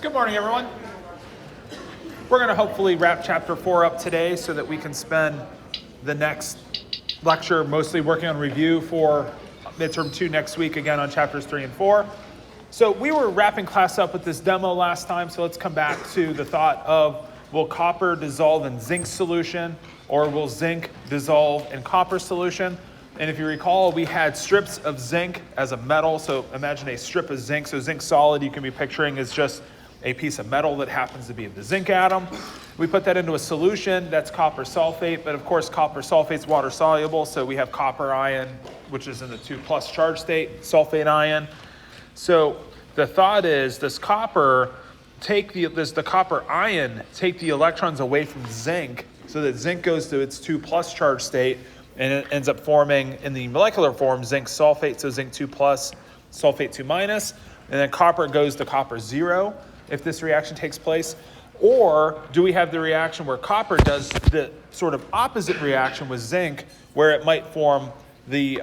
Good morning, everyone. We're going to hopefully wrap chapter 4 up today so that we can spend the next lecture mostly working on review for midterm 2 next week, again on chapters 3 and 4. So we were wrapping class up with this demo last time, so let's come back to the thought of, will copper dissolve in zinc solution, or will zinc dissolve in copper solution? And if you recall, we had strips of zinc as a metal. So imagine a strip of zinc. So zinc solid you can be picturing is just a piece of metal that happens to be the zinc atom. We put that into a solution that's copper sulfate, but of course copper sulfate's water soluble, so we have copper ion, which is in the 2+ charge state, sulfate ion. So the thought is, does the copper ion take the electrons away from zinc so that zinc goes to its 2+ charge state, and it ends up forming in the molecular form zinc sulfate, so zinc 2+, sulfate 2-, and then copper goes to copper 0 if this reaction takes place? Or do we have the reaction where copper does the sort of opposite reaction with zinc, where it might form the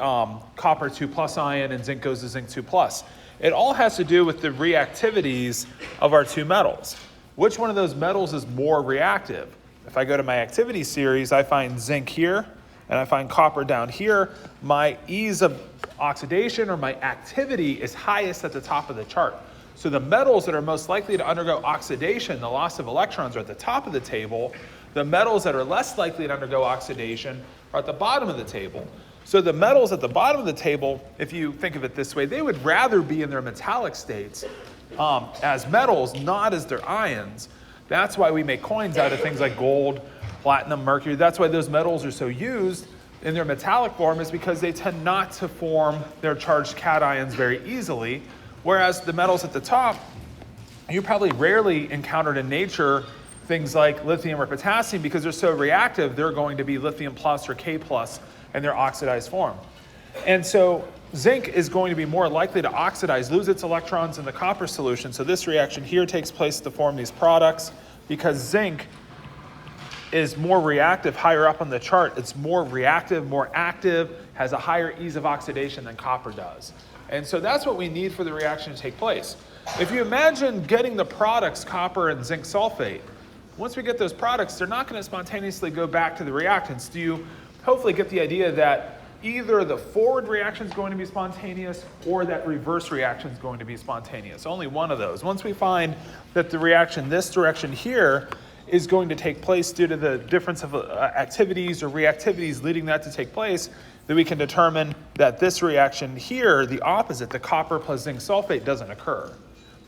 copper 2+ ion and zinc goes to zinc 2+? It all has to do with the reactivities of our two metals. Which one of those metals is more reactive? If I go to my activity series, I find zinc here, and I find copper down here. My ease of oxidation, or my activity, is highest at the top of the chart. So the metals that are most likely to undergo oxidation, the loss of electrons, are at the top of the table. The metals that are less likely to undergo oxidation are at the bottom of the table. So the metals at the bottom of the table, if you think of it this way, they would rather be in their metallic states as metals, not as their ions. That's why we make coins out of things like gold, platinum, mercury. That's why those metals are so used in their metallic form, is because they tend not to form their charged cations very easily. Whereas the metals at the top, you probably rarely encountered in nature things like lithium or potassium, because they're so reactive, they're going to be lithium plus or K plus in their oxidized form. And so zinc is going to be more likely to oxidize, lose its electrons in the copper solution. So this reaction here takes place to form these products, because zinc is more reactive higher up on the chart. It's more reactive, more active, has a higher ease of oxidation than copper does. And so that's what we need for the reaction to take place. If you imagine getting the products copper and zinc sulfate, once we get those products, they're not going to spontaneously go back to the reactants. Do you hopefully get the idea that either the forward reaction is going to be spontaneous or that reverse reaction is going to be spontaneous? Only one of those. Once we find that the reaction this direction here is going to take place due to the difference of activities or reactivities leading that to take place, then we can determine that this reaction here, the opposite, the copper plus zinc sulfate, doesn't occur.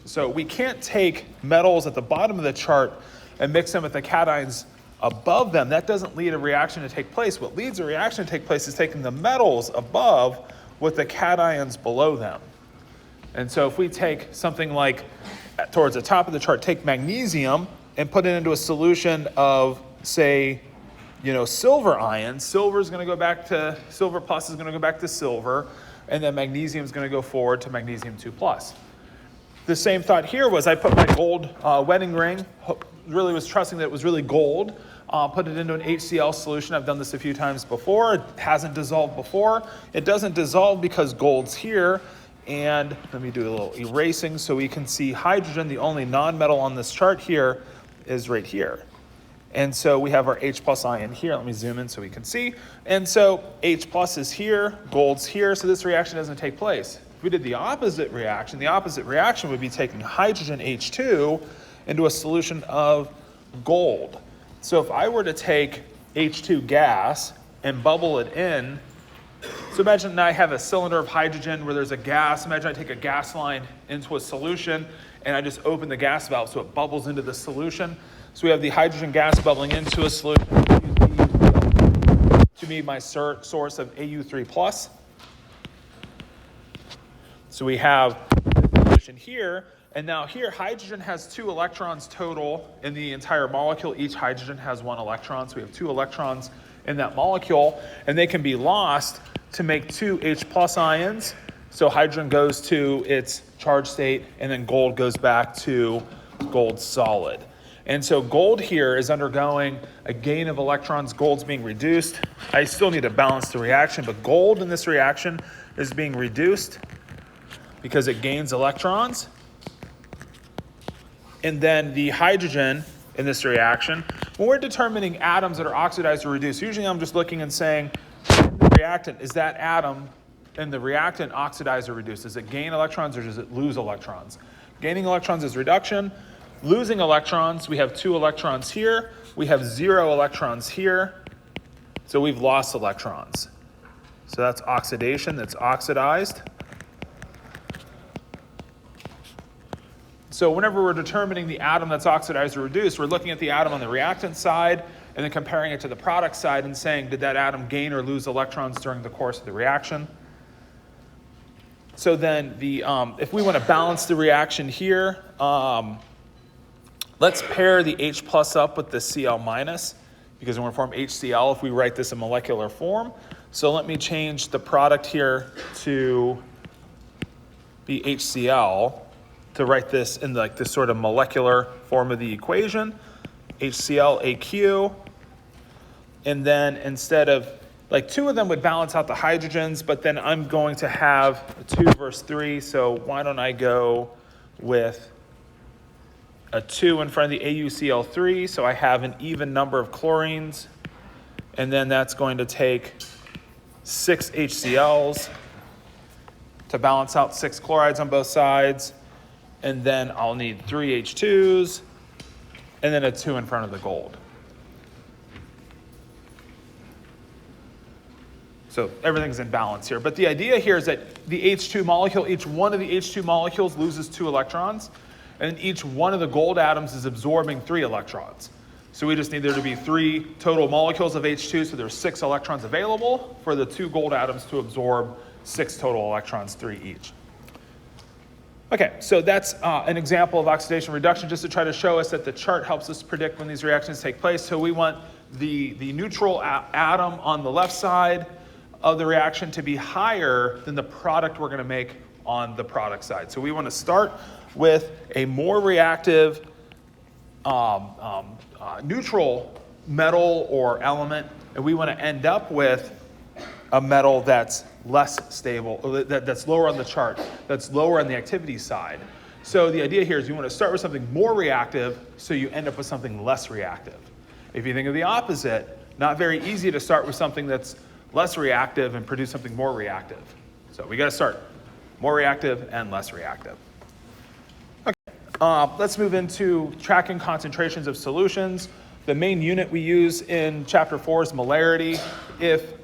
So we can't take metals at the bottom of the chart and mix them with the cations above them. That doesn't lead a reaction to take place. What leads a reaction to take place is taking the metals above with the cations below them. And so if we take something like, towards the top of the chart, take magnesium and put it into a solution of, say, silver ions, silver is going to go back to, silver plus is going to go back to silver, and then magnesium is going to go forward to magnesium 2+. The same thought here was, I put my gold wedding ring, really was trusting that it was really gold, put it into an HCl solution. I've done this a few times before. It hasn't dissolved before. It doesn't dissolve because gold's here. And let me do a little erasing so we can see hydrogen. The only non-metal on this chart here is right here. And so we have our H+ ion here. Let me zoom in so we can see. And so H+ is here, gold's here, so this reaction doesn't take place. If we did the opposite reaction would be taking hydrogen H2 into a solution of gold. So if I were to take H2 gas and bubble it in, so imagine now I have a cylinder of hydrogen where there's a gas. Imagine I take a gas line into a solution and I just open the gas valve so it bubbles into the solution. So we have the hydrogen gas bubbling into a solution. To be my source of AU3+. So we have the solution here, and now here hydrogen has 2 electrons total in the entire molecule. Each hydrogen has 1 electron, so we have 2 electrons in that molecule, and they can be lost to make 2 H+ ions. So hydrogen goes to its charge state, and then gold goes back to gold solid. And so gold here is undergoing a gain of electrons. Gold's being reduced. I still need to balance the reaction, but gold in this reaction is being reduced because it gains electrons. and then the hydrogen in this reaction. When we're determining atoms that are oxidized or reduced, usually I'm just looking and saying, in the reactant, is that atom in the reactant oxidized or reduced? Does it gain electrons or does it lose electrons? Gaining electrons is reduction. Losing electrons, we have 2 electrons here. We have 0 electrons here. So we've lost electrons. So that's oxidation, that's oxidized. So whenever we're determining the atom that's oxidized or reduced, we're looking at the atom on the reactant side and then comparing it to the product side and saying, did that atom gain or lose electrons during the course of the reaction? So then if we want to balance the reaction here, let's pair the H plus up with the Cl minus, because when we form HCl, if we write this in molecular form. So let me change the product here to be HCl to write this in like this sort of molecular form of the equation, HCl AQ. And then instead of, like 2 of them would balance out the hydrogens, but then I'm going to have 2 versus 3, so why don't I go with a 2 in front of the AuCl3, so I have an even number of chlorines, and then that's going to take 6 HCl's to balance out 6 chlorides on both sides, and then I'll need 3 H2s, and then a 2 in front of the gold. So everything's in balance here. But the idea here is that the H2 molecule, each one of the H2 molecules loses 2 electrons, and each one of the gold atoms is absorbing 3 electrons. So we just need there to be 3 total molecules of H2, so there's 6 electrons available for the 2 gold atoms to absorb 6 total electrons, 3 each. Okay, so that's an example of oxidation reduction, just to try to show us that the chart helps us predict when these reactions take place. So we want the neutral atom on the left side of the reaction to be higher than the product we're going to make on the product side. So we want to start with a more reactive neutral metal or element, and we want to end up with a metal that's less stable, that's lower on the chart, that's lower on the activity side. So the idea here is you want to start with something more reactive so you end up with something less reactive. If you think of the opposite, not very easy to start with something that's less reactive and produce something more reactive. So we got to start more reactive and less reactive. Okay, let's move into tracking concentrations of solutions. The main unit we use in chapter 4 is molarity. If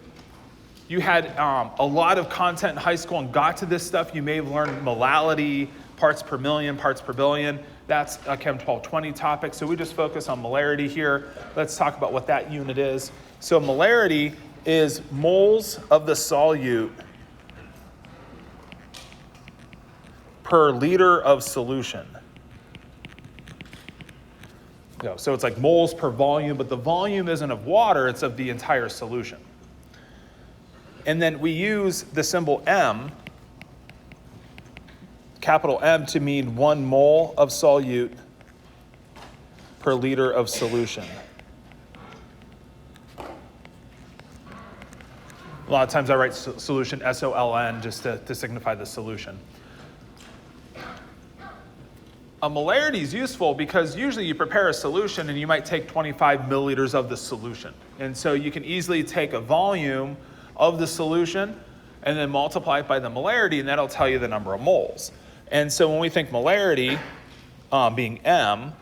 you had a lot of content in high school and got to this stuff, you may have learned molality, parts per million, parts per billion. That's a Chem 1220 topic, so we just focus on molarity here. Let's talk about what that unit is. So molarity is moles of the solute per liter of solution. So it's like moles per volume, but the volume isn't of water, it's of the entire solution. And then we use the symbol M, capital M, to mean 1 mole of solute per liter of solution. A lot of times I write solution SOLN just to signify the solution. A molarity is useful because usually you prepare a solution and you might take 25 milliliters of the solution. And so you can easily take a volume of the solution and then multiply it by the molarity, and that'll tell you the number of moles. And so when we think molarity being M,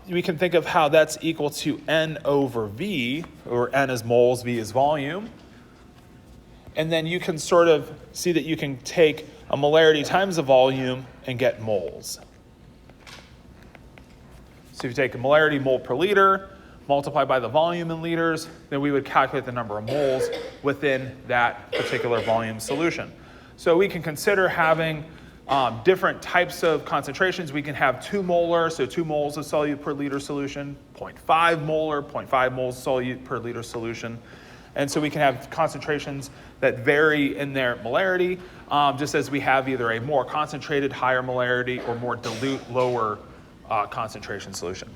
we can think of how that's equal to N over V, or N is moles, V is volume. And then you can sort of see that you can take a molarity times the volume and get moles. So if you take a molarity mole per liter, multiply by the volume in liters, then we would calculate the number of moles within that particular volume solution. So we can consider having different types of concentrations. We can have 2 molar, so 2 moles of solute per liter solution, 0.5 molar, 0.5 moles solute per liter solution. And so we can have concentrations that vary in their molarity, just as we have either a more concentrated, higher molarity, or more dilute, lower concentration solution.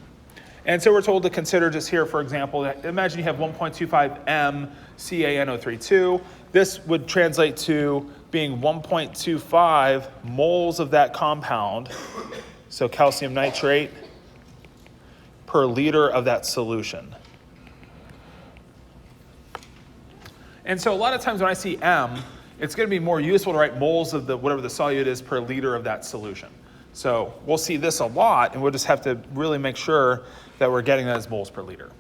And so we're told to consider just here, for example, imagine you have 1.25 m CaNO32. This would translate to being 1.25 moles of that compound. So calcium nitrate per liter of that solution. And so a lot of times when I see M, it's going to be more useful to write moles of the whatever the solute is per liter of that solution. So we'll see this a lot, and we'll just have to really make sure that we're getting that as moles per liter.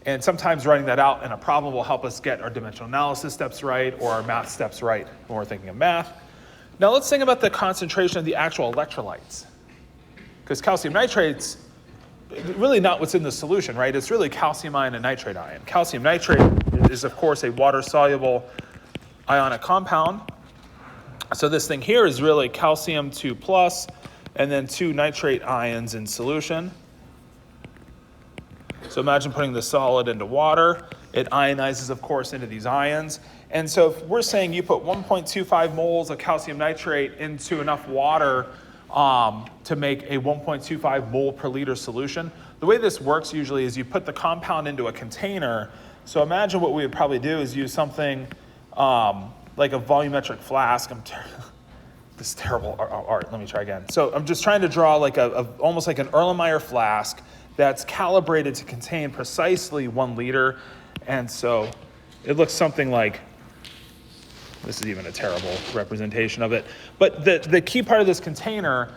And sometimes writing that out in a problem will help us get our dimensional analysis steps right or our math steps right when we're thinking of math. Now let's think about the concentration of the actual electrolytes. Because calcium nitrate's really not what's in the solution, right? It's really calcium ion and nitrate ion. Calcium nitrate is, of course, a water-soluble ionic compound. So this thing here is really calcium 2 plus, and then 2 nitrate ions in solution. So imagine putting the solid into water. It ionizes, of course, into these ions. And so if we're saying you put 1.25 moles of calcium nitrate into enough water to make a 1.25 mole per liter solution, the way this works usually is you put the compound into a container. So imagine what we would probably do is use something like a volumetric flask. This is terrible art. Let me try again. So I'm just trying to draw like almost like an Erlenmeyer flask that's calibrated to contain precisely 1 liter. And so it looks something like, this is even a terrible representation of it. But the key part of this container,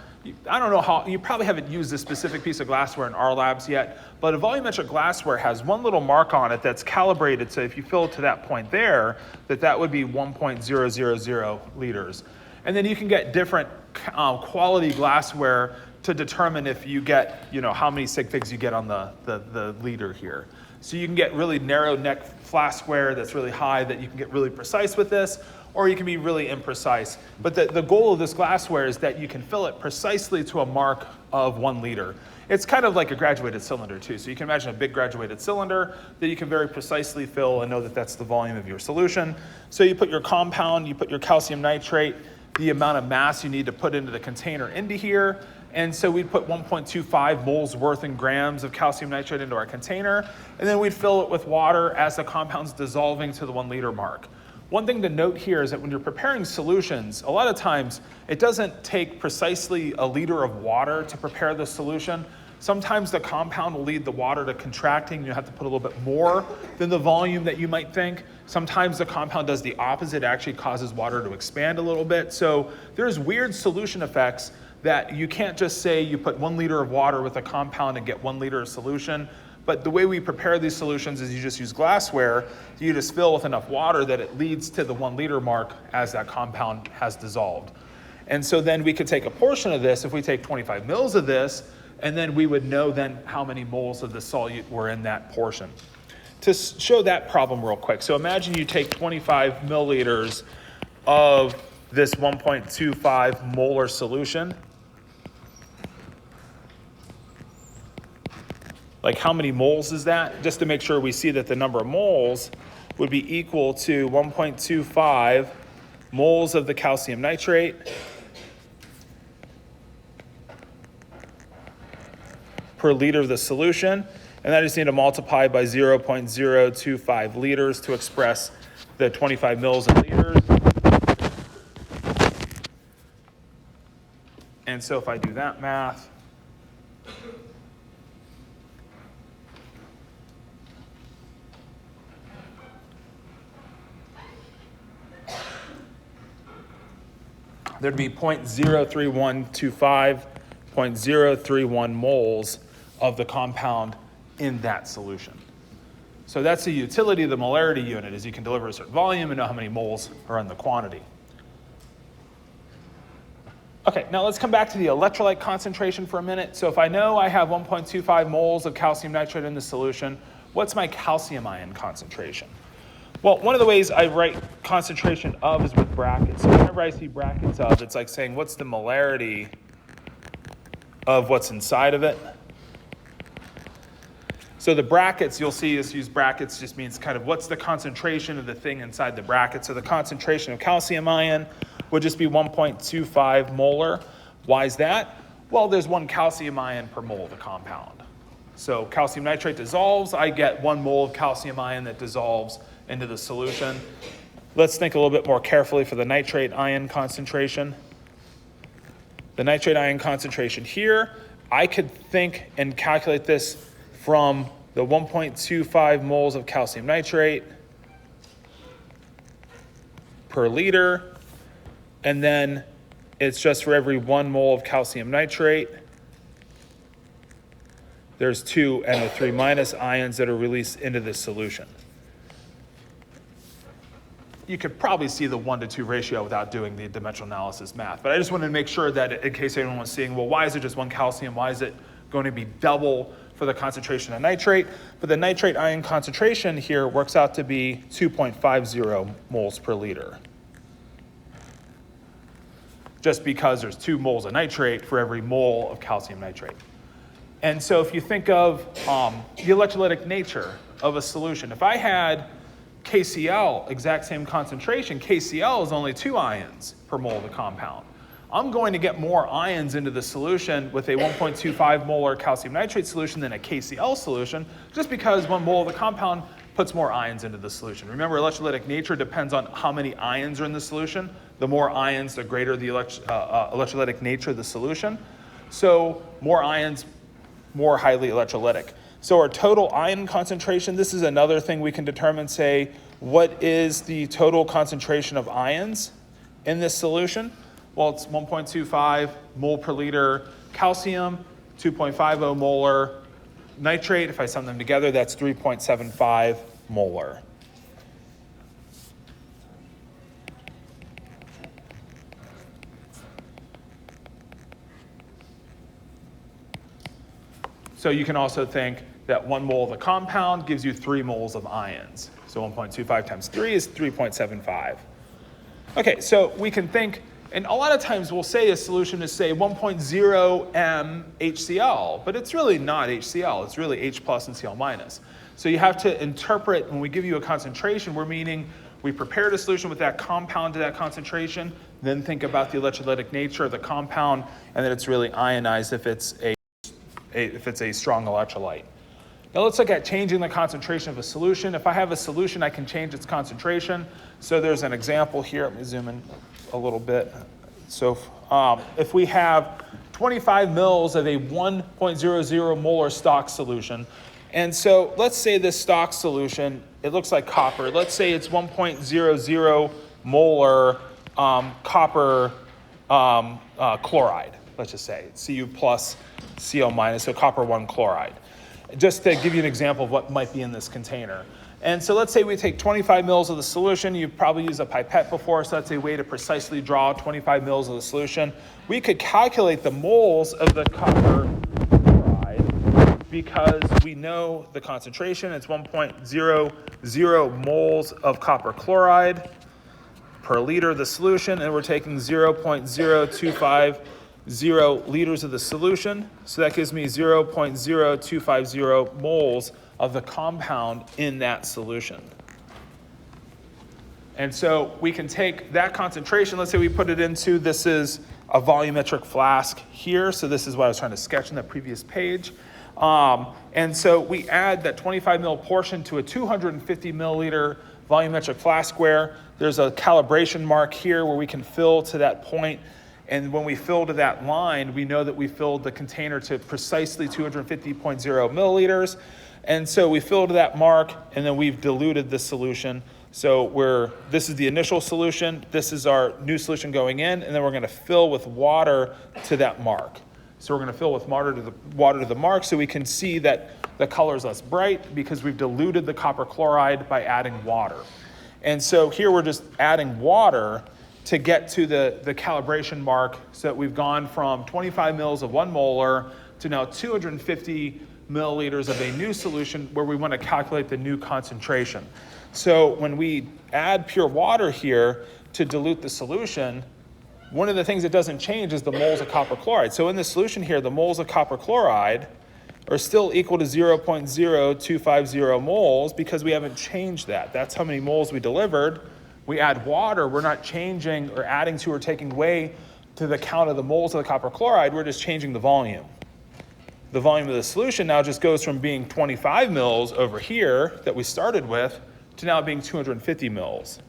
I don't know how, you probably haven't used this specific piece of glassware in our labs yet, but a volumetric glassware has one little mark on it that's calibrated, so if you fill it to that point there, that would be 1.000 liters. And then you can get different quality glassware to determine if you get, how many sig figs you get on the liter here. So you can get really narrow neck flaskware that's really high that you can get really precise with this, or you can be really imprecise. But the goal of this glassware is that you can fill it precisely to a mark of 1 liter. It's kind of like a graduated cylinder too. So you can imagine a big graduated cylinder that you can very precisely fill and know that that's the volume of your solution. So you put your compound, you put your calcium nitrate, the amount of mass you need to put into the container into here. And so we'd put 1.25 moles worth in grams of calcium nitrate into our container, and then we'd fill it with water as the compound's dissolving to the 1 liter mark. One thing to note here is that when you're preparing solutions, a lot of times it doesn't take precisely a liter of water to prepare the solution. Sometimes the compound will lead the water to contracting. You have to put a little bit more than the volume that you might think. Sometimes the compound does the opposite, it actually causes water to expand a little bit. So there's weird solution effects that you can't just say you put 1 liter of water with a compound and get 1 liter of solution. But the way we prepare these solutions is you just use glassware. You just fill with enough water that it leads to the 1 liter mark as that compound has dissolved. And so then we could take a portion of this, if we take 25 mils of this, and then we would know then how many moles of the solute were in that portion. To show that problem real quick, so imagine you take 25 milliliters of this 1.25 molar solution. Like how many moles is that? Just to make sure we see that the number of moles would be equal to 1.25 moles of the calcium nitrate per liter of the solution. And I just need to multiply by 0.025 liters to express the 25 mils in liters. And so if I do that math, there'd be 0.03125, 0.031 moles of the compound in that solution. So that's the utility of the molarity unit, is you can deliver a certain volume and know how many moles are in the quantity. Okay, now let's come back to the electrolyte concentration for a minute. So if I know I have 1.25 moles of calcium nitrate in the solution, what's my calcium ion concentration? Well, one of the ways I write concentration of is with brackets. So whenever I see brackets of, it's like saying what's the molarity of what's inside of it. So the brackets, you'll see us use brackets, just means kind of what's the concentration of the thing inside the bracket. So the concentration of calcium ion would just be 1.25 molar. Why is that? Well, there's 1 calcium ion per mole of the compound. So calcium nitrate dissolves, I get 1 mole of calcium ion that dissolves into the solution. Let's think a little bit more carefully for the nitrate ion concentration. the nitrate ion concentration here. I could think and calculate this from the 1.25 moles of calcium nitrate per liter, and then it's just for every 1 mole of calcium nitrate, there's 2 NO3 minus ions that are released into this solution. You could probably see the 1-to-2 ratio without doing the dimensional analysis math, but I just wanted to make sure that in case anyone was seeing, well, why is it just 1 calcium? Why is it going to be double for the concentration of nitrate? But the nitrate ion concentration here works out to be 2.50 moles per liter. Just because there's 2 moles of nitrate for every mole of calcium nitrate. And so if you think of the electrolytic nature of a solution, if I had KCl, exact same concentration, KCl is only 2 ions per mole of the compound. I'm going to get more ions into the solution with a 1.25 molar calcium nitrate solution than a KCl solution, just because 1 mole of the compound puts more ions into the solution. Remember, electrolytic nature depends on how many ions are in the solution. The more ions, the greater the electrolytic nature of the solution. So more ions, more highly electrolytic. So our total ion concentration, this is another thing we can determine, say, what is the total concentration of ions in this solution? Well, it's 1.25 mole per liter calcium, 2.50 molar nitrate. If I sum them together, that's 3.75 molar. So you can also think that 1 mole of the compound gives you 3 moles of ions. So 1.25 times 3 is 3.75. Okay, so we can think, and a lot of times we'll say a solution is, say, 1.0 m HCl, but it's really not HCl, it's really H plus and Cl minus. So you have to interpret, when we give you a concentration, we're meaning we prepared a solution with that compound to that concentration, then think about the electrolytic nature of the compound, and that it's really ionized if it's a strong electrolyte. Now let's look at changing the concentration of a solution. If I have a solution, I can change its concentration. So there's an example here. Let me zoom in a little bit. So if we have 25 mils of a 1.00 molar stock solution, and so let's say this stock solution, it looks like copper. Let's say it's 1.00 molar copper chloride. Let's just say it's Cu plus Cl minus, so copper 1 chloride. Just to give you an example of what might be in this container. And so let's say we take 25 mils of the solution. You've probably used a pipette before, so that's a way to precisely draw 25 mils of the solution. We could calculate the moles of the copper chloride because we know the concentration. It's 1.00 moles of copper chloride per liter of the solution, and we're taking 0.0250 liters of the solution. So that gives me 0.0250 moles of the compound in that solution. And so we can take that concentration, let's say we put it into, this is a volumetric flask here. So this is what I was trying to sketch in the previous page. And so we add that 25 mil portion to a 250 milliliter volumetric flask where there's a calibration mark here where we can fill to that point. And when we fill to that line, we know that we filled the container to precisely 250.0 milliliters. And so we fill to that mark, and then we've diluted the solution. So this is the initial solution, this is our new solution going in, and then we're gonna fill with water to that mark. So we're gonna fill with water to the mark so we can see that the color is less bright because we've diluted the copper chloride by adding water. And so here we're just adding water to get to the calibration mark so that we've gone from 25 mils of 1 molar to now 250 milliliters of a new solution where we want to calculate the new concentration. So when we add pure water here to dilute the solution, one of the things that doesn't change is the moles of copper chloride. So in the solution here, the moles of copper chloride are still equal to 0.0250 moles because we haven't changed that. That's how many moles we delivered. We add water, we're not changing or adding to or taking away to the count of the moles of the copper chloride, we're just changing the volume. The volume of the solution now just goes from being 25 mils over here that we started with to now being 250 mils.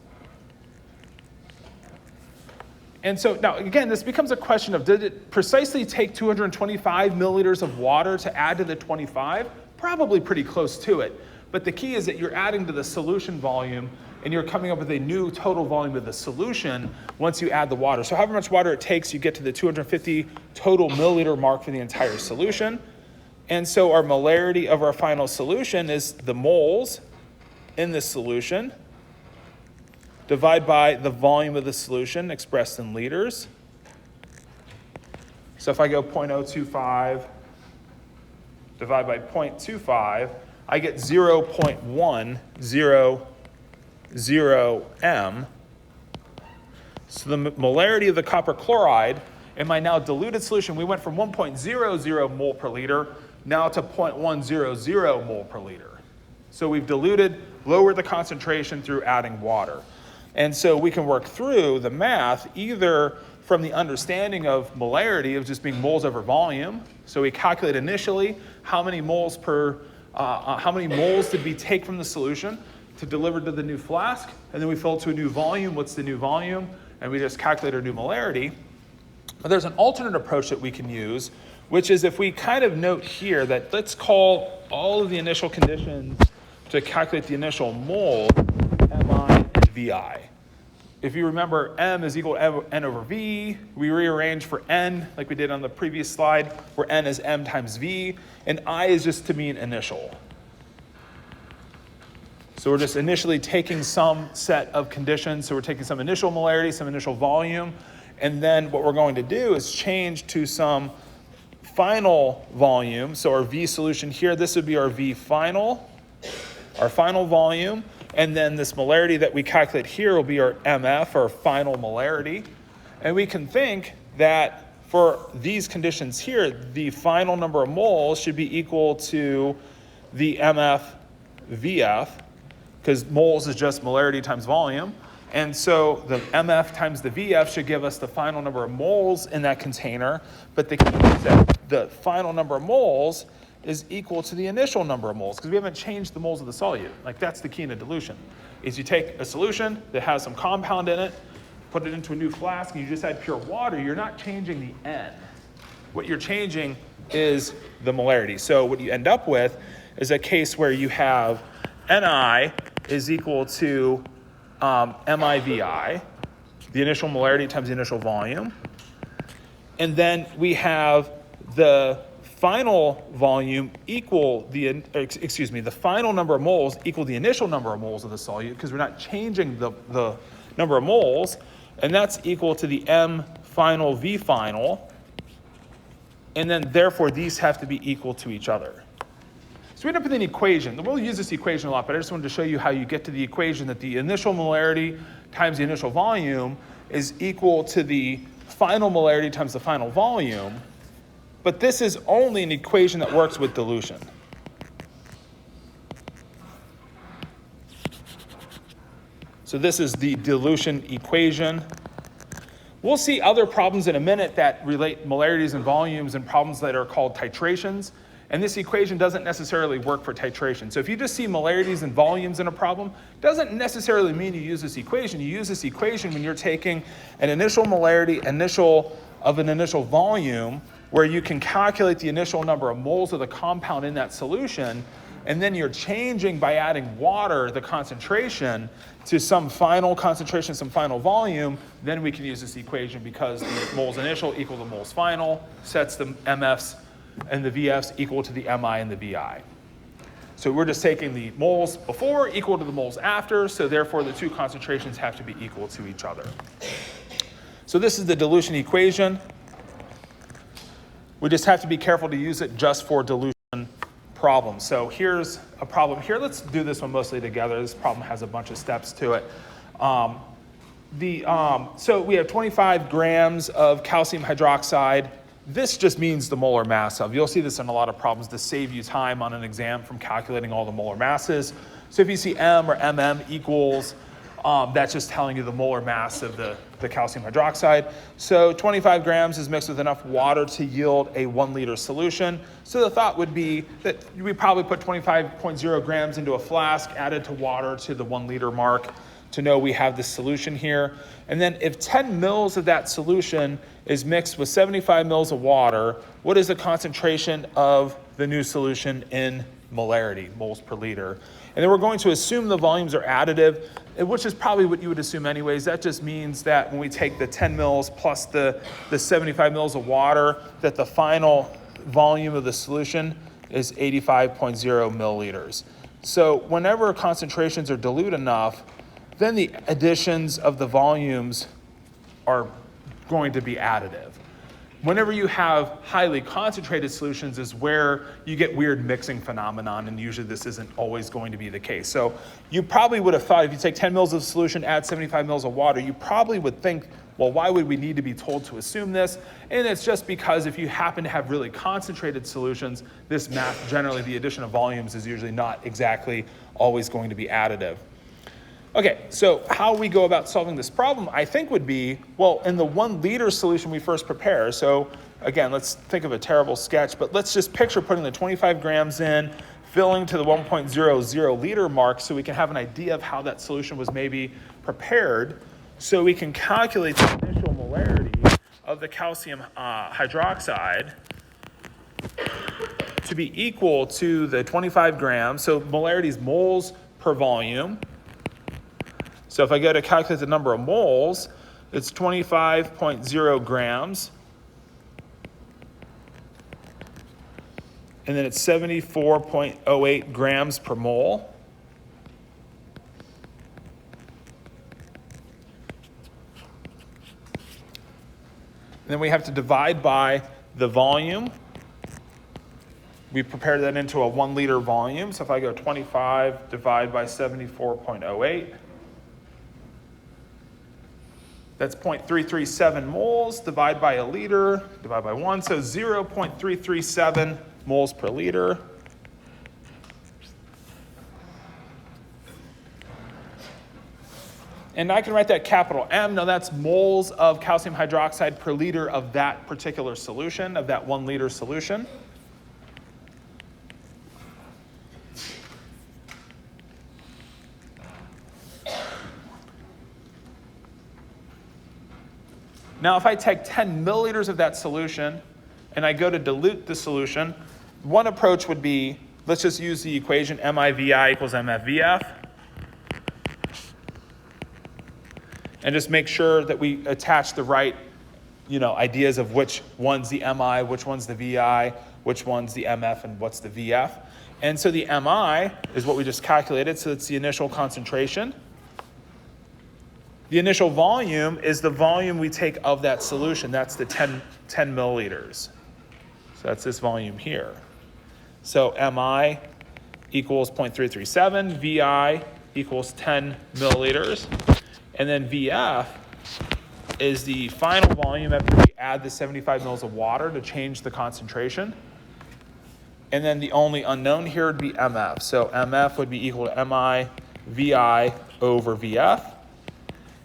And so now, again, this becomes a question of, did it precisely take 225 milliliters of water to add to the 25? Probably pretty close to it. But the key is that you're adding to the solution volume and you're coming up with a new total volume of the solution once you add the water. So however much water it takes, you get to the 250 total milliliter mark for the entire solution. And so our molarity of our final solution is the moles in this solution divide by the volume of the solution expressed in liters. So if I go 0.025 divide by 0.25, I get 0.100 m. So the molarity of the copper chloride in my now diluted solution, we went from 1.00 mole per liter now to 0.100 mole per liter. So we've diluted, lowered the concentration through adding water. And so we can work through the math either from the understanding of molarity of just being moles over volume. So we calculate initially how many moles did we take from the solution to deliver to the new flask, and then we fill it to a new volume. What's the new volume? And we just calculate our new molarity. But there's an alternate approach that we can use, which is if we kind of note here that let's call all of the initial conditions to calculate the initial mole Mi and Vi. If you remember, M is equal to N over V. We rearrange for N like we did on the previous slide, where N is M times V, and I is just to mean initial. So we're just initially taking some set of conditions. So we're taking some initial molarity, some initial volume, and then what we're going to do is change to some final volume. So our V solution here, this would be our V final, our final volume. And then this molarity that we calculate here will be our MF, our final molarity. And we can think that for these conditions here, the final number of moles should be equal to the MF VF, because moles is just molarity times volume. And so the MF times the VF should give us the final number of moles in that container. But the key is that the final number of moles is equal to the initial number of moles, because we haven't changed the moles of the solute. Like, that's the key in a dilution, is you take a solution that has some compound in it, put it into a new flask, and you just add pure water. You're not changing the N. What you're changing is the molarity. So what you end up with is a case where you have Ni is equal to MIVI, the initial molarity times the initial volume. And then we have the final volume equal the final number of moles equal the initial number of moles of the solute, because we're not changing the number of moles, and that's equal to the M final V final, and then therefore these have to be equal to each other. So we end up with an equation. We'll use this equation a lot, but I just wanted to show you how you get to the equation that the initial molarity times the initial volume is equal to the final molarity times the final volume. But this is only an equation that works with dilution. So this is the dilution equation. We'll see other problems in a minute that relate molarities and volumes and problems that are called titrations. And this equation doesn't necessarily work for titration. So if you just see molarities and volumes in a problem, doesn't necessarily mean you use this equation. You use this equation when you're taking an initial molarity of an initial volume, where you can calculate the initial number of moles of the compound in that solution, and then you're changing by adding water the concentration to some final concentration, some final volume. Then we can use this equation, because the moles initial equal to moles final, sets the MFs and the VFs equal to the MI and the VI. So we're just taking the moles before equal to the moles after, so therefore the two concentrations have to be equal to each other. So this is the dilution equation. We just have to be careful to use it just for dilution problems. So here's a problem here. Let's do this one mostly together. This problem has a bunch of steps to it. So we have 25 grams of calcium hydroxide. This just means the molar mass of. You'll see this in a lot of problems to save you time on an exam from calculating all the molar masses. So if you see M or MM equals, that's just telling you the molar mass of the calcium hydroxide. So 25 grams is mixed with enough water to yield a 1 liter solution. So the thought would be that we probably put 25.0 grams into a flask, added to water to the 1 liter mark. to know we have the solution here. And then if 10 mils of that solution is mixed with 75 mils of water, what is the concentration of the new solution in molarity, moles per liter? And then we're going to assume the volumes are additive, which is probably what you would assume anyways. That just means that when we take the 10 mils plus the 75 mils of water, that the final volume of the solution is 85.0 milliliters. So whenever concentrations are dilute enough, then the additions of the volumes are going to be additive. Whenever you have highly concentrated solutions is where you get weird mixing phenomenon, and usually this isn't always going to be the case. So you probably would have thought if you take 10 mils of solution, add 75 mils of water, you probably would think, well, why would we need to be told to assume this? And it's just because if you happen to have really concentrated solutions, this math, generally the addition of volumes is usually not exactly always going to be additive. Okay, so how we go about solving this problem, I think would be, well, in the 1 liter solution we first prepare, so again, let's think of a terrible sketch, but let's just picture putting the 25 grams in, filling to the 1.00 liter mark so we can have an idea of how that solution was maybe prepared, so we can calculate the initial molarity of the calcium hydroxide to be equal to the 25 grams, so molarity is moles per volume. So if I go to calculate the number of moles, it's 25.0 grams. And then it's 74.08 grams per mole. And then we have to divide by the volume. We prepare that into a 1 liter volume. So if I go 25 divided by 74.08, that's 0.337 moles, divide by a liter, divide by 1, so 0.337 moles per liter. And I can write that capital M. Now that's moles of calcium hydroxide per liter of that particular solution, of that 1 liter solution. Now, if I take 10 milliliters of that solution and I go to dilute the solution, one approach would be, let's just use the equation MIVI equals MFVF. And just make sure that we attach the right, ideas of which one's the MI, which one's the VI, which one's the MF, and what's the VF. And so the MI is what we just calculated, so it's the initial concentration. The initial volume is the volume we take of that solution. That's the 10 milliliters. So that's this volume here. So MI equals 0.337, VI equals 10 milliliters. And then VF is the final volume after we add the 75 mils of water to change the concentration. And then the only unknown here would be MF. So MF would be equal to MI VI over VF.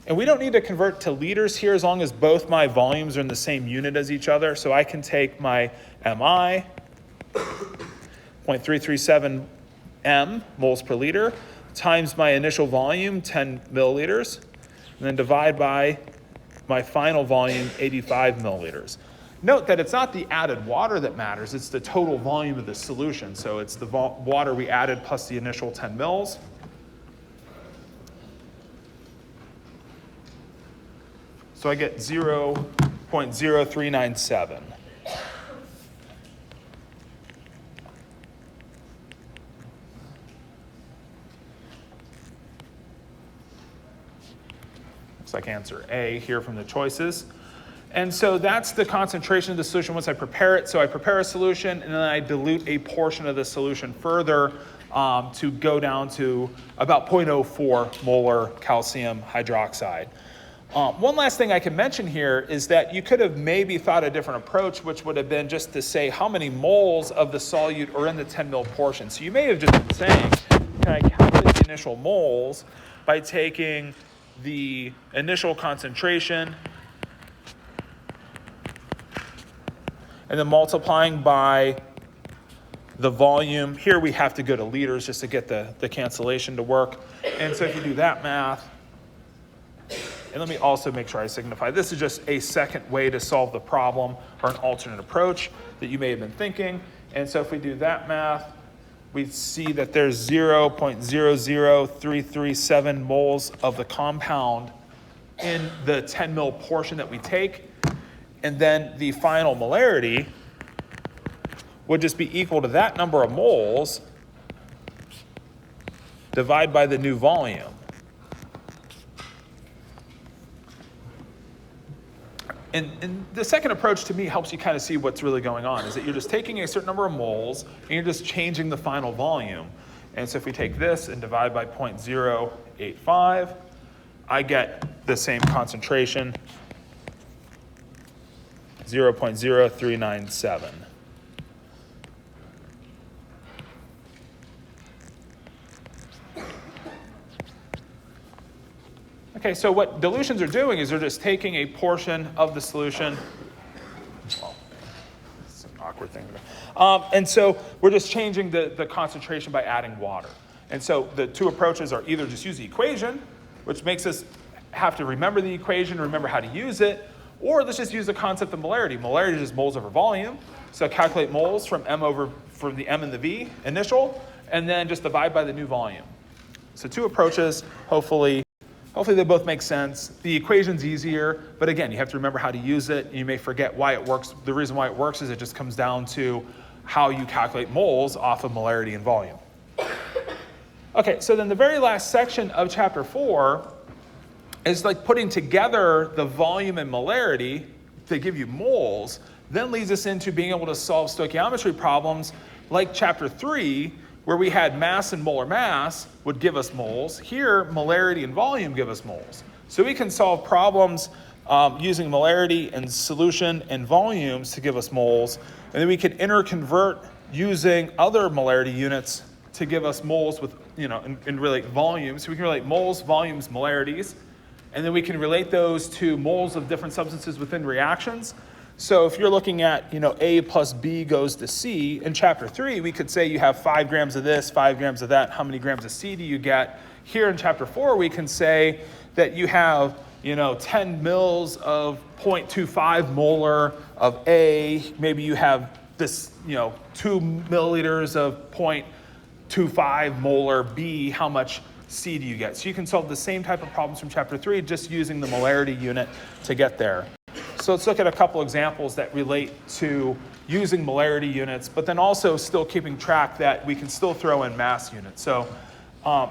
And we don't need to convert to liters here as long as both my volumes are in the same unit as each other. So I can take my MI, 0.337 M, moles per liter, times my initial volume, 10 milliliters, and then divide by my final volume, 85 milliliters. Note that it's not the added water that matters, it's the total volume of the solution. So it's the water we added plus the initial 10 mils. So I get 0.0397. Looks like answer A here from the choices. And so that's the concentration of the solution once I prepare it. So I prepare a solution and then I dilute a portion of the solution further to go down to about 0.04 molar calcium hydroxide. One last thing I can mention here is that you could have maybe thought a different approach, which would have been just to say how many moles of the solute are in the 10 mil portion. So you may have just been saying, can I calculate the initial moles by taking the initial concentration and then multiplying by the volume. Here we have to go to liters just to get the cancellation to work. And so if you do that math, And let me also make sure I signify this is just a second way to solve the problem, or an alternate approach that you may have been thinking. And so if we do that math, we see that there's 0.00337 moles of the compound in the 10 mil portion that we take. And then the final molarity would just be equal to that number of moles divided by the new volume. And the second approach to me helps you kind of see what's really going on, is that you're just taking a certain number of moles and you're just changing the final volume. And so if we take this and divide by 0.085, I get the same concentration, 0.0397. Okay, so what dilutions are doing is they're just taking a portion of the solution. Well, it's an awkward thing. And so we're just changing the concentration by adding water. And so the two approaches are either just use the equation, which makes us have to remember the equation, remember how to use it, or let's just use the concept of molarity. Molarity is just moles over volume. So calculate moles from the M and the V initial, and then just divide by the new volume. So two approaches, hopefully they both make sense. The equation's easier, but again, you have to remember how to use it. You may forget why it works. The reason why it works is it just comes down to how you calculate moles off of molarity and volume. Okay, so then the very last section of chapter 4 is like putting together the volume and molarity to give you moles, then leads us into being able to solve stoichiometry problems like chapter 3, where we had mass and molar mass would give us moles. Here, molarity and volume give us moles. So we can solve problems using molarity and solution and volumes to give us moles. And then we can interconvert using other molarity units to give us moles with, and relate volumes. So we can relate moles, volumes, molarities. And then we can relate those to moles of different substances within reactions. So if you're looking at, A plus B goes to C, in chapter 3, we could say you have 5 grams of this, 5 grams of that. How many grams of C do you get? Here in chapter 4, we can say that you have, 10 mils of 0.25 molar of A. Maybe you have this, 2 milliliters of 0.25 molar B. How much C do you get? So you can solve the same type of problems from chapter 3 just using the molarity unit to get there. So let's look at a couple examples that relate to using molarity units, but then also still keeping track that we can still throw in mass units. So how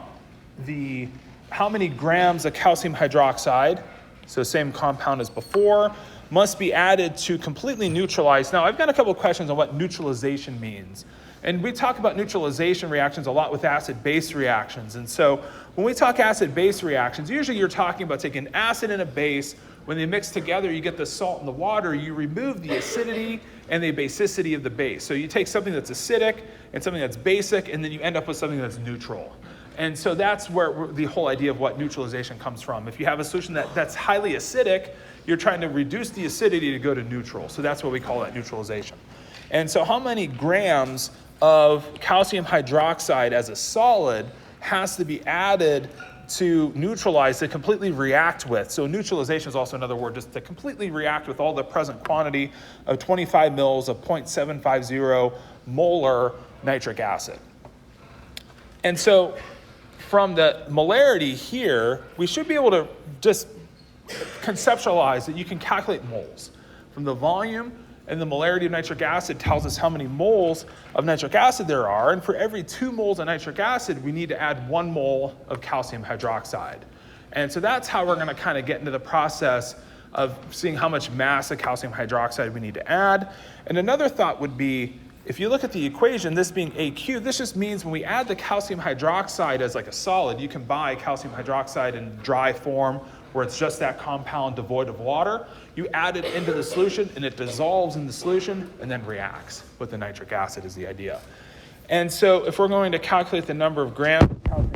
many grams of calcium hydroxide, so same compound as before, must be added to completely neutralize. Now I've got a couple of questions on what neutralization means. And we talk about neutralization reactions a lot with acid-base reactions. And so when we talk acid-base reactions, usually you're talking about taking an acid and a base. When they mix together, you get the salt and the water. You remove the acidity and the basicity of the base. So you take something that's acidic and something that's basic, and then you end up with something that's neutral. And so that's where the whole idea of what neutralization comes from. If you have a solution that's highly acidic, you're trying to reduce the acidity to go to neutral. So that's what we call that neutralization. And so how many grams of calcium hydroxide as a solid has to be added to neutralize, to completely react with? So neutralization is also another word, just to completely react with all the present quantity of 25 mils of 0.750 molar nitric acid. And so from the molarity here, we should be able to just conceptualize that you can calculate moles. From the volume and the molarity of nitric acid tells us how many moles of nitric acid there are. And for every 2 moles of nitric acid, we need to add 1 mole of calcium hydroxide. And so that's how we're going to kind of get into the process of seeing how much mass of calcium hydroxide we need to add. And another thought would be, if you look at the equation, this being AQ, this just means when we add the calcium hydroxide as like a solid, you can buy calcium hydroxide in dry form where it's just that compound devoid of water. You add it into the solution and it dissolves in the solution and then reacts with the nitric acid is the idea. And so if we're going to calculate the number of grams of calcium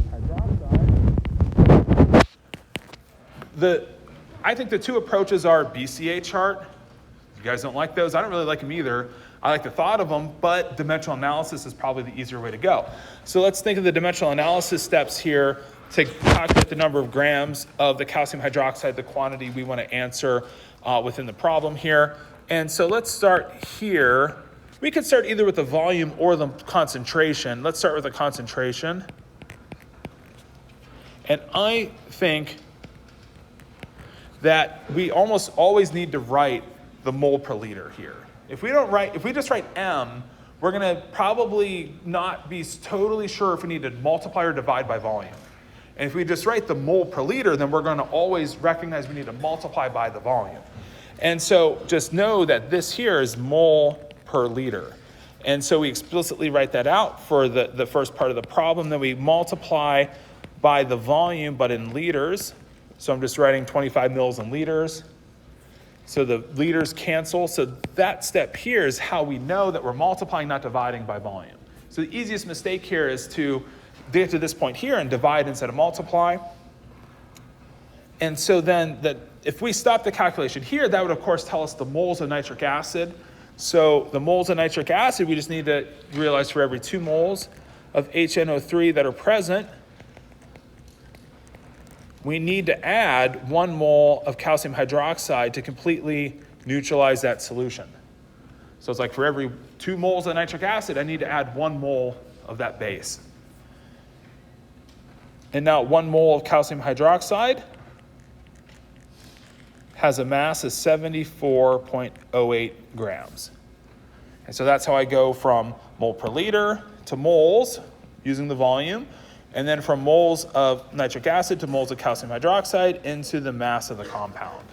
hydroxide, I think the two approaches are BCA chart. You guys don't like those? I don't really like them either. I like the thought of them, but dimensional analysis is probably the easier way to go. So let's think of the dimensional analysis steps here to calculate the number of grams of the calcium hydroxide, the quantity we want to answer within the problem here. And so let's start here. We could start either with the volume or the concentration. Let's start with the concentration. And I think that we almost always need to write the mole per liter here. If we just write M, we're gonna probably not be totally sure if we need to multiply or divide by volume. And if we just write the mole per liter, then we're gonna always recognize we need to multiply by the volume. And so just know that this here is mole per liter. And so we explicitly write that out for the first part of the problem. Then we multiply by the volume, but in liters. So I'm just writing 25 mils in liters. So the liters cancel. So that step here is how we know that we're multiplying, not dividing by volume. So the easiest mistake here is to get to this point here and divide instead of multiply. And so then if we stop the calculation here, that would of course tell us the moles of nitric acid. So the moles of nitric acid, we just need to realize for every 2 moles of HNO3 that are present, we need to add 1 mole of calcium hydroxide to completely neutralize that solution. So it's like for every 2 moles of nitric acid, I need to add 1 mole of that base. And now 1 mole of calcium hydroxide has a mass of 74.08 grams. And so that's how I go from mole per liter to moles using the volume, and then from moles of nitric acid to moles of calcium hydroxide into the mass of the compound.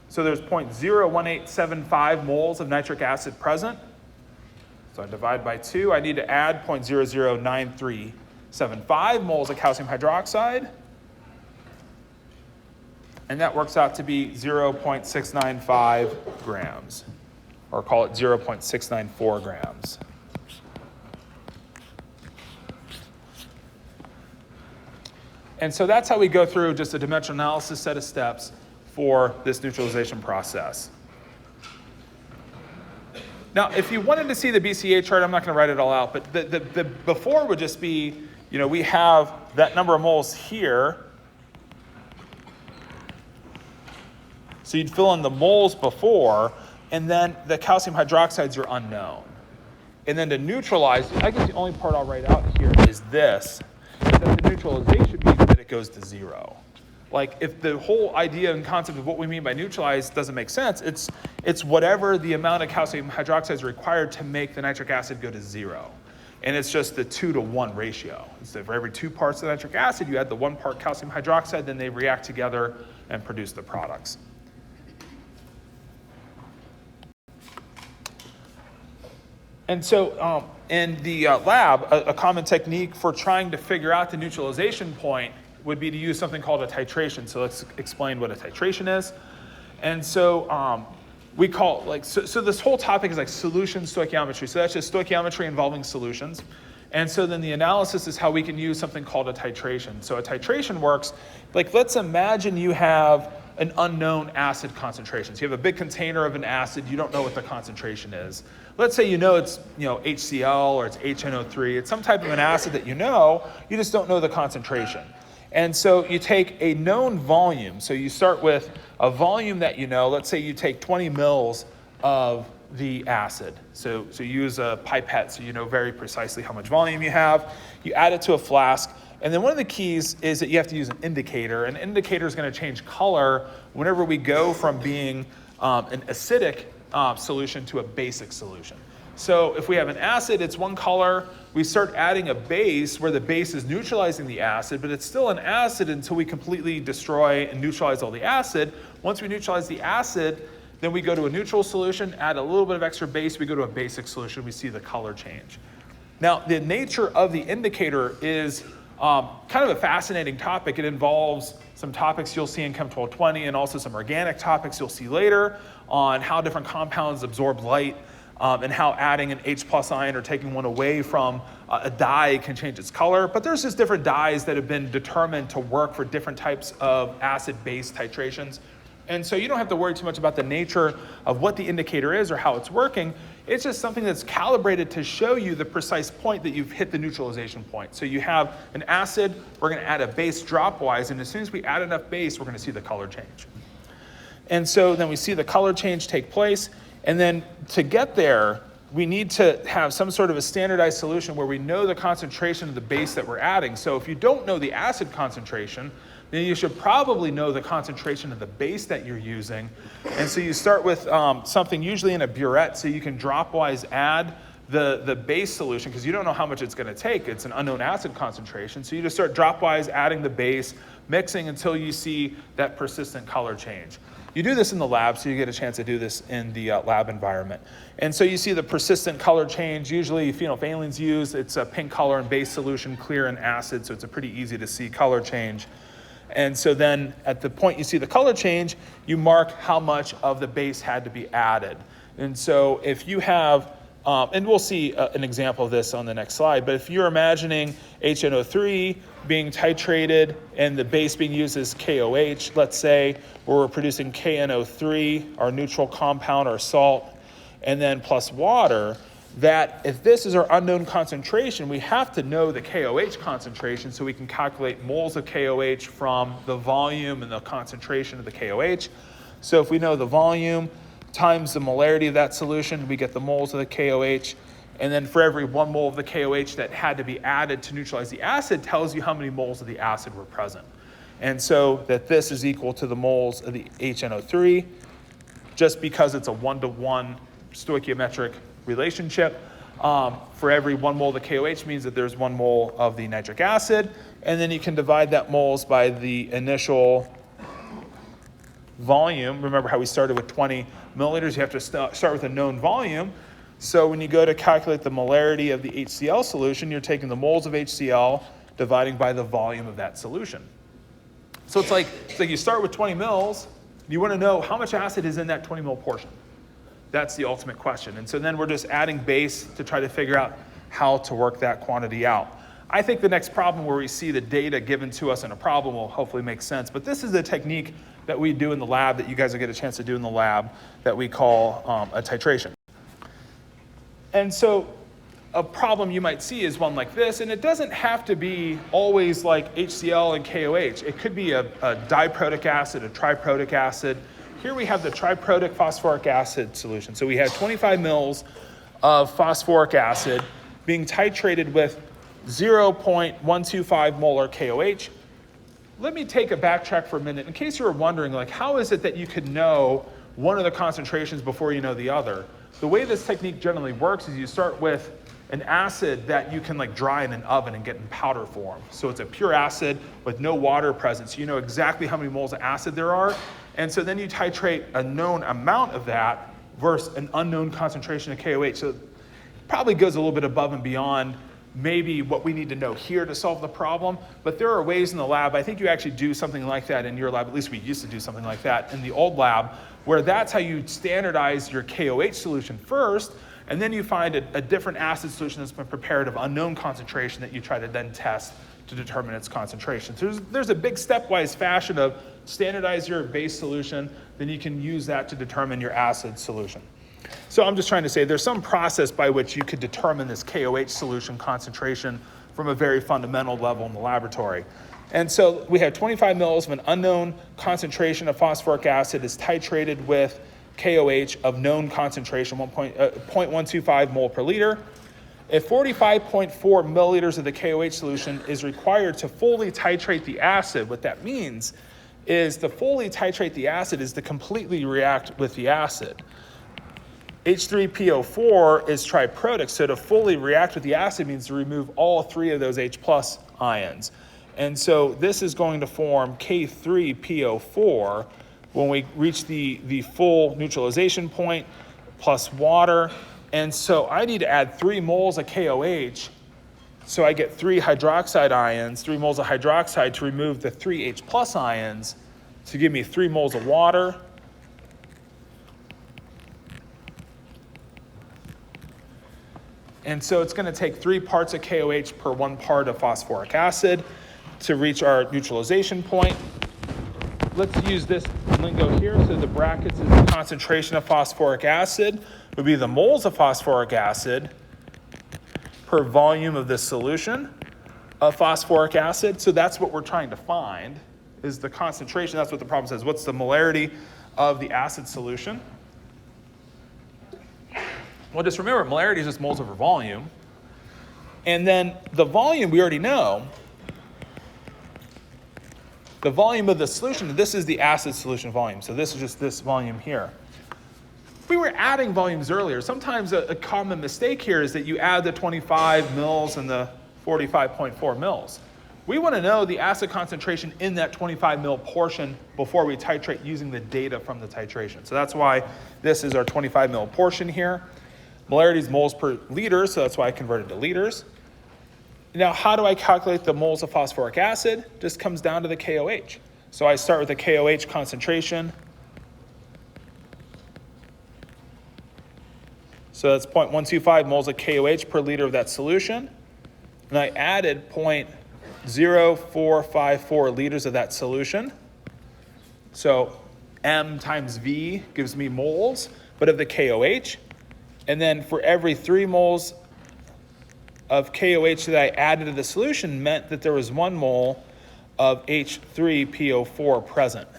So there's 0.01875 moles of nitric acid present. So I divide by 2. I need to add 0.009375 moles of calcium hydroxide. And that works out to be 0.695 grams, or call it 0.694 grams. And so that's how we go through just a dimensional analysis set of steps for this neutralization process. Now, if you wanted to see the BCA chart, I'm not going to write it all out, but the before would just be, we have that number of moles here. So you'd fill in the moles before, and then the calcium hydroxides are unknown. And then to neutralize, I guess the only part I'll write out here is this, that the neutralization means that it goes to 0. Like if the whole idea and concept of what we mean by neutralize doesn't make sense, it's whatever the amount of calcium hydroxide is required to make the nitric acid go to 0. And it's just the 2-to-1 ratio. So for every 2 parts of nitric acid, you add the 1 part calcium hydroxide, then they react together and produce the products. And so in the lab, a common technique for trying to figure out the neutralization point would be to use something called a titration. So let's explain what a titration is. And so we call, so this whole topic is like solution stoichiometry. So that's just stoichiometry involving solutions. And so then the analysis is how we can use something called a titration. So a titration works, let's imagine you have an unknown acid concentration. So you have a big container of an acid, you don't know what the concentration is. Let's say it's HCl or it's HNO3, it's some type of an acid that you just don't know the concentration. And so you take a known volume. So you start with a volume that let's say you take 20 mils of the acid. So you use a pipette so you know very precisely how much volume you have. You add it to a flask. And then one of the keys is that you have to use an indicator. An indicator is going to change color whenever we go from being an acidic solution to a basic solution. So if we have an acid, it's one color. We start adding a base where the base is neutralizing the acid, but it's still an acid until we completely destroy and neutralize all the acid. Once we neutralize the acid, then we go to a neutral solution, add a little bit of extra base, we go to a basic solution, we see the color change. Now, the nature of the indicator is kind of a fascinating topic. It involves some topics you'll see in Chem 1220 and also some organic topics you'll see later on how different compounds absorb light and how adding an H+ ion or taking one away from a dye can change its color. But there's just different dyes that have been determined to work for different types of acid-base titrations. And so you don't have to worry too much about the nature of what the indicator is or how it's working. It's just something that's calibrated to show you the precise point that you've hit the neutralization point. So you have an acid, we're going to add a base dropwise, and as soon as we add enough base, we're going to see the color change. And so then we see the color change take place, and then to get there, we need to have some sort of a standardized solution where we know the concentration of the base that we're adding. So if you don't know the acid concentration, then you should probably know the concentration of the base that you're using. And so you start with something usually in a burette, so you can dropwise add the base solution, because you don't know how much it's going to take. It's an unknown acid concentration. So you just start dropwise adding the base, mixing until you see that persistent color change. You do this in the lab, so you get a chance to do this in the lab environment. And so you see the persistent color change. Usually phenolphthaleins used. It's a pink color in base solution, clear in acid, so it's a pretty easy to see color change. And so then at the point you see the color change, you mark how much of the base had to be added. And so if you have, and we'll see an example of this on the next slide, but if you're imagining HNO3 being titrated and the base being used as KOH, let's say, where we're producing KNO3, our neutral compound, our salt, and then plus water, that if this is our unknown concentration, we have to know the KOH concentration so we can calculate moles of KOH from the volume and the concentration of the KOH. So if we know the volume times the molarity of that solution, we get the moles of the KOH. And then for every 1 mole of the KOH that had to be added to neutralize the acid tells you how many moles of the acid were present. And so that this is equal to the moles of the HNO3, just because it's a 1-to-1 stoichiometric relationship. For every 1 mole of the KOH means that there's 1 mole of the nitric acid, and then you can divide that moles by the initial volume. Remember how we started with 20 milliliters? You have to start with a known volume. So when you go to calculate the molarity of the HCl solution, you're taking the moles of HCl dividing by the volume of that solution. So it's like you start with 20 mils, you want to know how much acid is in that 20 mil portion. That's the ultimate question. And so then we're just adding base to try to figure out how to work that quantity out. I think the next problem where we see the data given to us in a problem will hopefully make sense. But this is the technique that we do in the lab, that you guys will get a chance to do in the lab, that we call a titration. And so a problem you might see is one like this, and it doesn't have to be always like HCl and KOH. It could be a diprotic acid, a triprotic acid. Here we have the triprotic phosphoric acid solution. So we have 25 mils of phosphoric acid being titrated with 0.125 molar KOH. Let me take a backtrack for a minute. In case you were wondering, like, how is it that you could know one of the concentrations before you know the other? The way this technique generally works is you start with an acid that you can like dry in an oven and get in powder form. So it's a pure acid with no water present. So you know exactly how many moles of acid there are. And so then you titrate a known amount of that versus an unknown concentration of KOH. So it probably goes a little bit above and beyond maybe what we need to know here to solve the problem. But there are ways in the lab, I think you actually do something like that in your lab, at least we used to do something like that in the old lab, where that's how you standardize your KOH solution first, and then you find a different acid solution that's been prepared of unknown concentration that you try to then test to determine its concentration. So there's a big stepwise fashion of standardize your base solution, then you can use that to determine your acid solution. So I'm just trying to say there's some process by which you could determine this KOH solution concentration from a very fundamental level in the laboratory. And so we have 25 mils of an unknown concentration of phosphoric acid is titrated with KOH of known concentration, 0.125 mole per liter. If 45.4 milliliters of the KOH solution is required to fully titrate the acid, what that means is to fully titrate the acid is to completely react with the acid. H3PO4 is triprotic, so to fully react with the acid means to remove all 3 of those H plus ions. And so this is going to form K3PO4 when we reach the full neutralization point plus water. And so I need to add 3 moles of KOH, so I get 3 hydroxide ions, 3 moles of hydroxide to remove the 3 H plus ions to give me 3 moles of water. And so it's going to take 3 parts of KOH per 1 part of phosphoric acid to reach our neutralization point. let's use this lingo here. So the brackets is the concentration of phosphoric acid would be the moles of phosphoric acid per volume of this solution of phosphoric acid. So that's what we're trying to find, is the concentration. That's what the problem says. What's the molarity of the acid solution? Well, just remember, molarity is just moles over volume. And then the volume we already know. The volume of the solution, this is the acid solution volume. So this is just this volume here. We were adding volumes earlier. Sometimes a common mistake here is that you add the 25 mils and the 45.4 mils. We want to know the acid concentration in that 25 mil portion before we titrate using the data from the titration. So that's why this is our 25 mil portion here. Molarity is moles per liter, so that's why I converted to liters. Now, how do I calculate the moles of phosphoric acid? Just comes down to the KOH. So I start with the KOH concentration. So that's 0.125 moles of KOH per liter of that solution. And I added 0.0454 liters of that solution. So M times V gives me moles, but of the KOH. And then for every 3 moles of KOH that I added to the solution meant that there was 1 mole of H3PO4 present.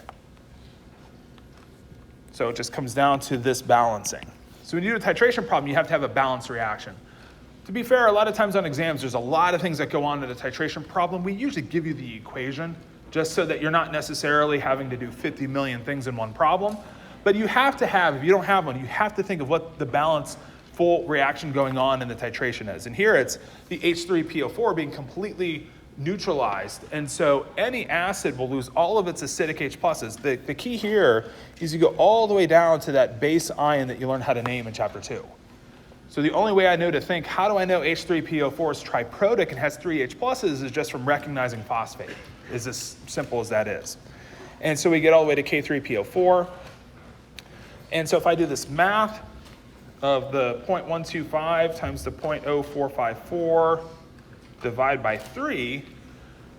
So it just comes down to this balancing. So when you do a titration problem, you have to have a balanced reaction. To be fair, a lot of times on exams, there's a lot of things that go on in a titration problem. We usually give you the equation just so that you're not necessarily having to do 50 million things in one problem. But you have to have, if you don't have one, you have to think of what the balanced full reaction going on in the titration is. And here it's the H3PO4 being completely neutralized. And so any acid will lose all of its acidic H pluses. The key here is you go all the way down to that base ion that you learned how to name in chapter 2. So the only way I know to think, how do I know H3PO4 is triprotic and has 3 H pluses, is just from recognizing phosphate. Is as simple as that is. And so we get all the way to K3PO4. And so if I do this math of the 0.125 times the 0.0454 divide by 3,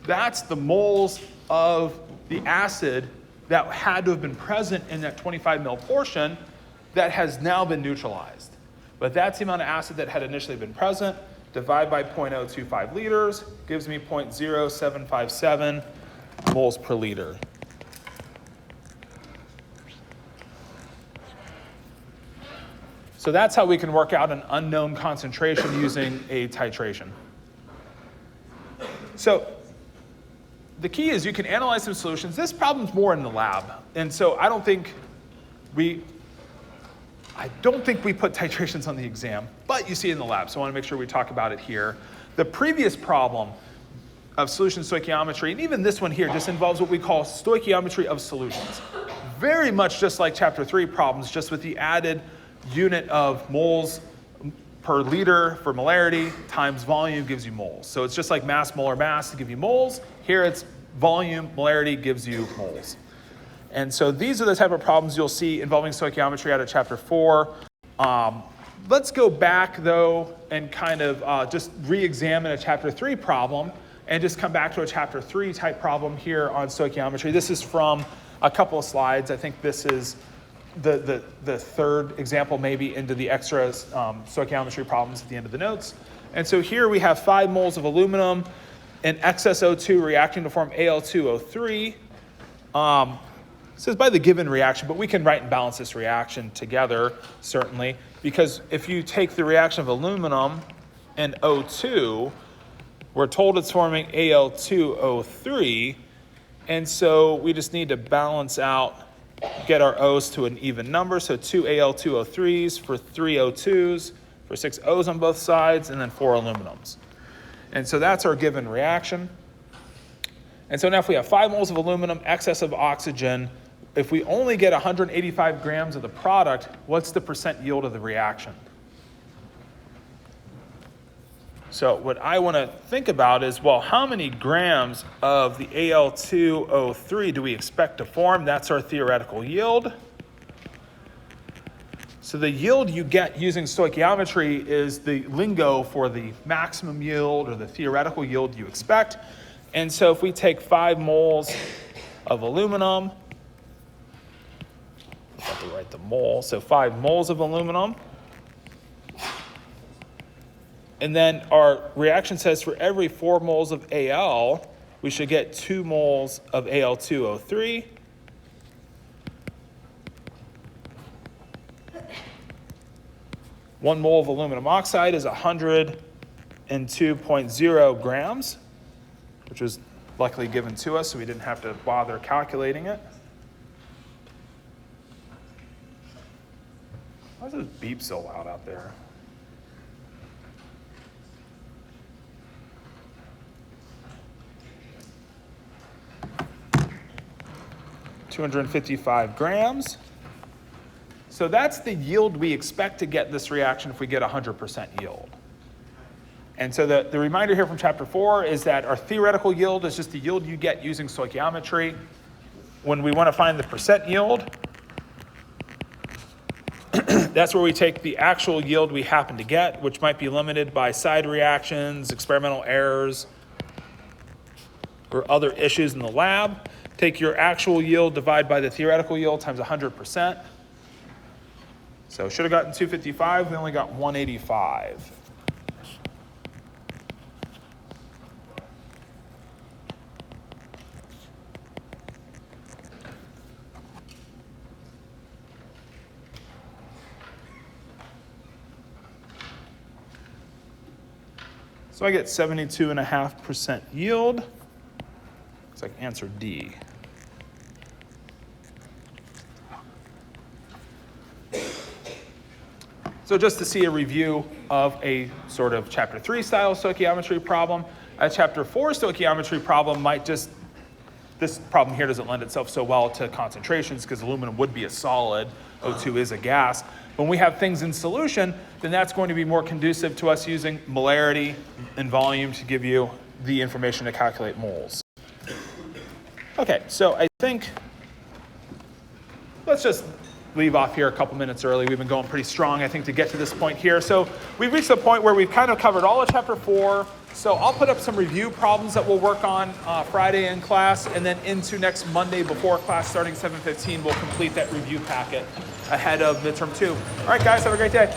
that's the moles of the acid that had to have been present in that 25 mil portion that has now been neutralized. But that's the amount of acid that had initially been present. Divide by 0.025 liters gives me 0.0757 moles per liter. So that's how we can work out an unknown concentration using a titration. So the key is you can analyze some solutions. This problem's more in the lab. And so I don't think we put titrations on the exam, but you see it in the lab. So I want to make sure we talk about it here. The previous problem of solution stoichiometry, and even this one here, just involves what we call stoichiometry of solutions. Very much just like chapter 3 problems, just with the added unit of moles per liter for molarity times volume gives you moles. So it's just like mass, molar mass to give you moles. Here it's volume, molarity gives you moles. And so these are the type of problems you'll see involving stoichiometry out of chapter 4. Let's go back though and kind of just re-examine a chapter 3 problem and just come back to a chapter 3 type problem here on stoichiometry. This is from a couple of slides. I think this is the third example maybe into the extra stoichiometry problems at the end of the notes. And so here we have 5 moles of aluminum and excess O2 reacting to form Al2O3. It says by the given reaction, but we can write and balance this reaction together, certainly, because if you take the reaction of aluminum and O2, we're told it's forming Al2O3, and so we just need to balance out, get our O's to an even number, so 2 Al2O3s for 3 O2s, for 6 O's on both sides, and then 4 aluminums. And so that's our given reaction. And so now if we have 5 moles of aluminum, excess of oxygen, if we only get 185 grams of the product, what's the percent yield of the reaction? So what I want to think about is, well, how many grams of the Al2O3 do we expect to form? That's our theoretical yield. So the yield you get using stoichiometry is the lingo for the maximum yield or the theoretical yield you expect. And so if we take 5 moles of aluminum write the mole. So 5 moles of aluminum. And then our reaction says for every 4 moles of Al, we should get 2 moles of Al2O3. One mole of aluminum oxide is 102.0 grams, which was luckily given to us, so we didn't have to bother calculating it. Why is this beep so loud out there? $255 grams. So that's the yield we expect to get this reaction if we get 100% yield. And so the reminder here from chapter 4 is that our theoretical yield is just the yield you get using stoichiometry. When we want to find the percent yield, that's where we take the actual yield we happen to get, which might be limited by side reactions, experimental errors, or other issues in the lab. Take your actual yield, divide by the theoretical yield times 100%. So should have gotten 255, we only got 185. So I get 72.5% yield. Looks like answer D. So just to see a review of a sort of chapter 3 style stoichiometry problem, a chapter 4 stoichiometry problem might just, this problem here doesn't lend itself so well to concentrations because aluminum would be a solid, O2 is a gas. When we have things in solution, then that's going to be more conducive to us using molarity and volume to give you the information to calculate moles. Okay, so I think, let's just leave off here a couple minutes early. We've been going pretty strong, I think, to get to this point here. So we've reached the point where we've kind of covered all of chapter 4. So I'll put up some review problems that we'll work on Friday in class, and then into next Monday before class starting 7:15, we'll complete that review packet ahead of midterm 2. All right, guys, have a great day.